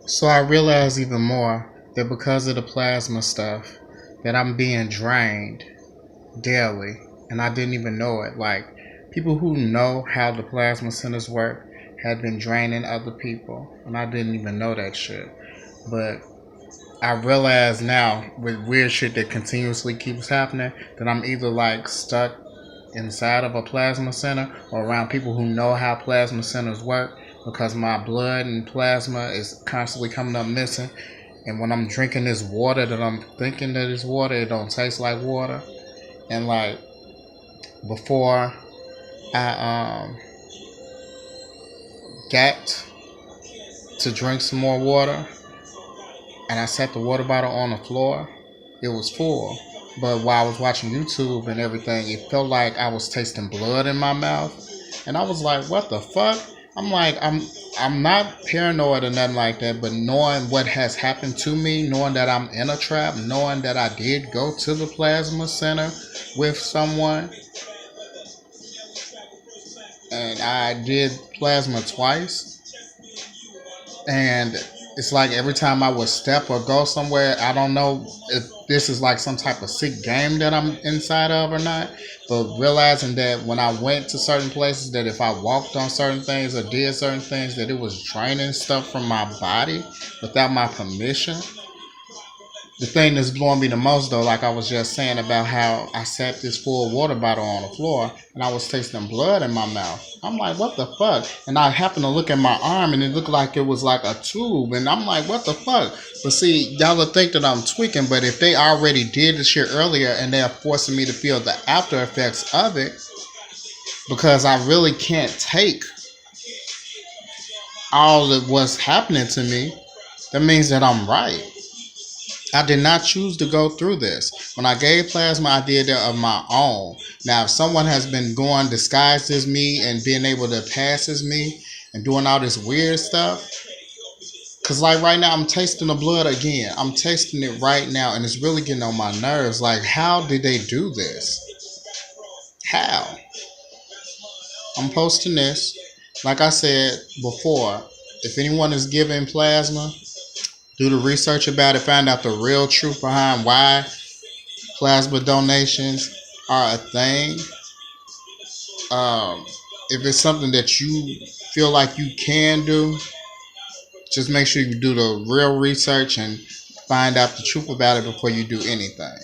So I realize even more that because of the plasma stuff, that I'm being drained daily, and I didn't even know it. Like, people who know how the plasma centers work had been draining other people, and I didn't even know that shit. But I realize now with weird shit that continuously keeps happening that I'm either like stuck inside of a plasma center or around people who know how plasma centers work because my blood and plasma is constantly coming up missing. And when I'm drinking this water that I'm thinking that is water, it don't taste like water. And like before I got to drink some more water and I set the water bottle on the floor, it was full. But while I was watching YouTube and everything, it felt like I was tasting blood in my mouth. And I was like, what the fuck? I'm like, I'm not paranoid or nothing like that, but knowing what has happened to me, knowing that I'm in a trap, knowing that I did go to the plasma center with someone, and I did plasma twice, and it's like every time I would step or go somewhere, I don't know if this is like some type of sick game that I'm inside of or not, but realizing that when I went to certain places, that if I walked on certain things or did certain things, that it was draining stuff from my body without my permission. The thing that's blowing me the most, though, like I was just saying about how I set this full water bottle on the floor and I was tasting blood in my mouth. I'm like, what the fuck? And I happened to look at my arm and it looked like it was like a tube. And I'm like, what the fuck? But see, y'all will think that I'm tweaking, but if they already did this shit earlier and they're forcing me to feel the after effects of it, because I really can't take all of what's happening to me, that means that I'm right. I did not choose to go through this. When I gave plasma, I did it of my own. Now, if someone has been going disguised as me and being able to pass as me and doing all this weird stuff, because like right now, I'm tasting the blood again. I'm tasting it right now, and it's really getting on my nerves. Like, how did they do this? How? I'm posting this. Like I said before, if anyone is giving plasma, do the research about it, find out the real truth behind why plasma donations are a thing. If it's something that you feel like you can do, just make sure you do the real research and find out the truth about it before you do anything.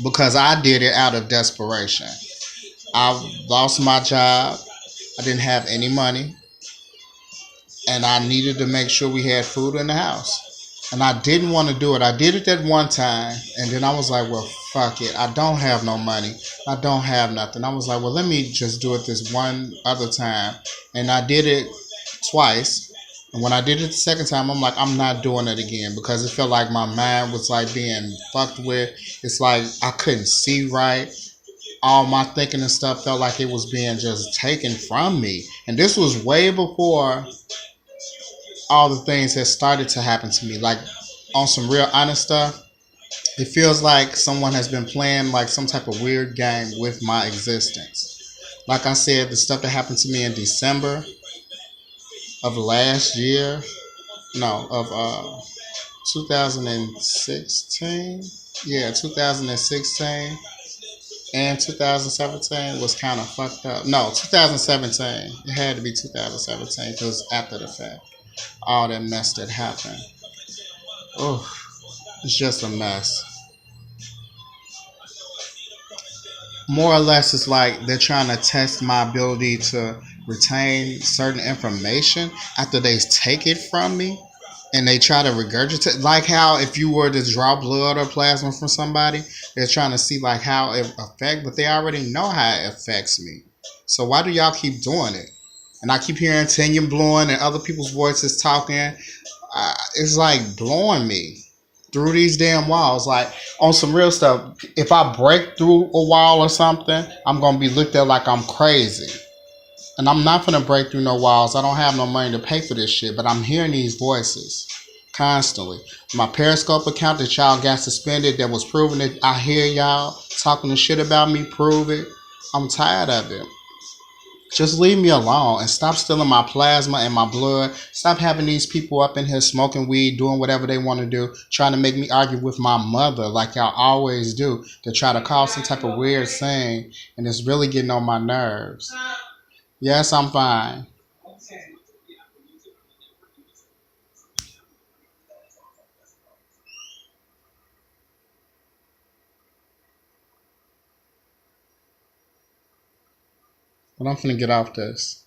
Because I did it out of desperation. I lost my job. I didn't have any money. And I needed to make sure we had food in the house. And I didn't want to do it. I did it that one time, and then I was like, well, fuck it. I don't have no money. I don't have nothing. I was like, well, let me just do it this one other time. And I did it twice. And when I did it the second time, I'm like, I'm not doing it again because it felt like my mind was like being fucked with. It's like I couldn't see right. All my thinking and stuff felt like it was being just taken from me. And this was way before all the things that started to happen to me. Like, on some real honest stuff, it feels like someone has been playing like some type of weird game with my existence. Like I said, the stuff that happened to me in December of last year, no, of 2016, yeah, 2016 and 2017 was kind of fucked up. No, 2017, it had to be 2017 because after the fact, all that mess that happened. Oh, it's just a mess. More or less, it's like they're trying to test my ability to retain certain information after they take it from me, and they try to regurgitate. Like how if you were to draw blood or plasma from somebody, they're trying to see like how it affects, but they already know how it affects me. So why do y'all keep doing it? And I keep hearing Tanya blowing and other people's voices talking. It's like blowing me through these damn walls. Like on some real stuff, if I break through a wall or something, I'm gonna be looked at like I'm crazy. And I'm not gonna break through no walls. I don't have no money to pay for this shit, but I'm hearing these voices constantly. My Periscope account that y'all got suspended, that was proving that I hear y'all talking the shit about me, prove it. I'm tired of it. Just leave me alone and stop stealing my plasma and my blood. Stop having these people up in here smoking weed, doing whatever they want to do, trying to make me argue with my mother like y'all always do, to try to cause some type of weird thing. And it's really getting on my nerves. Yes, I'm fine. But I'm finna get off this.